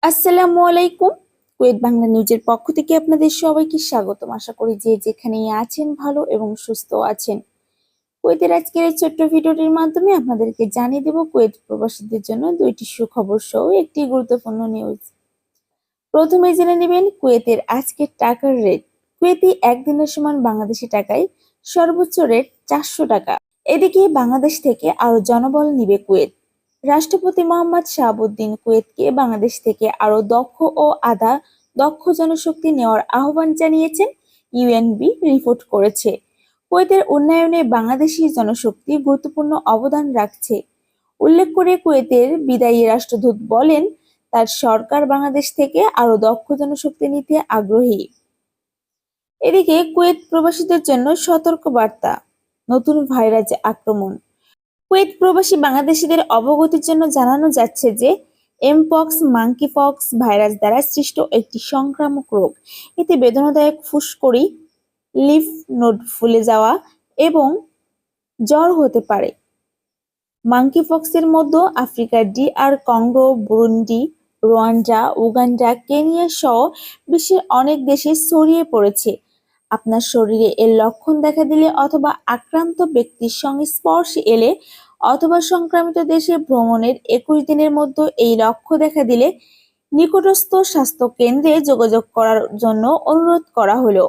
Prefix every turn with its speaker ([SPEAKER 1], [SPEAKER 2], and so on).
[SPEAKER 1] আসসালামু আলাইকুম। কুয়েত বাংলা নিউজের পক্ষ থেকে আপনাদের সবাইকে স্বাগতম। আশা করি যে যেখানেই আছেন ভালো এবং সুস্থ আছেন। কুয়েতের আজকের এই ছোট্ট ভিডিওটির মাধ্যমে আপনাদেরকে জানিয়ে দেব কুয়েত প্রবাসীদের জন্য দুইটি সুখবর সহ একটি গুরুত্বপূর্ণ নিউজ। প্রথমে জেনে নেবেন কুয়েতের আজকের টাকার রেট। কুয়েতে একদিনের সমান বাংলাদেশি টাকায় সর্বোচ্চ রেট 400 টাকা। এদিকে বাংলাদেশ থেকে আরো জনবল নিবে কুয়েত। রাষ্ট্রপতি মোহাম্মদ শাহাবুদ্দিন কুয়েতকে বাংলাদেশ থেকে আরো দক্ষ ও দক্ষ জনশক্তি নেওয়ার আহ্বান জানিয়েছেন, ইউএনবি রিপোর্ট করেছে। কুয়েতের উন্নয়নে বাংলাদেশি জনশক্তি গুরুত্বপূর্ণ অবদান রাখছে উল্লেখ করে কুয়েতের বিদায়ী রাষ্ট্রদূত বলেন, তার সরকার বাংলাদেশ থেকে আরো দক্ষ জনশক্তি নিতে আগ্রহী। এদিকে কুয়েত প্রবাসীদের জন্য সতর্ক বার্তা, নতুন ভাইরাস আক্রমণ। কুয়েত প্রবাসী বাংলাদেশিদের অবগতির জন্য জানানো যাচ্ছে যে এমপক্স মাঙ্কিপক্স ভাইরাস দ্বারা সৃষ্ট একটি সংক্রামক রোগ। এতে বেদনাদায়ক ফুসকুড়ি, লিফ নোড ফুলে যাওয়া এবং জ্বর হতে পারে। মাঙ্কিপক্সের মধ্যে আফ্রিকার DR Congo, Burundi, Rwanda, Uganda, Kenya সহ বিশ্বের অনেক দেশে ছড়িয়ে পড়েছে। আপনার শরীরে এর লক্ষণ দেখা দিলে অথবা আক্রান্ত ব্যক্তির সংস্পর্শে এলে অথবা সংক্রামিত দেশে ভ্রমণের 21 দিনের মধ্যে এই লক্ষণ দেখা দিলে নিকটস্থ স্বাস্থ্য কেন্দ্রে যোগাযোগ করার জন্য অনুরোধ করা হলো।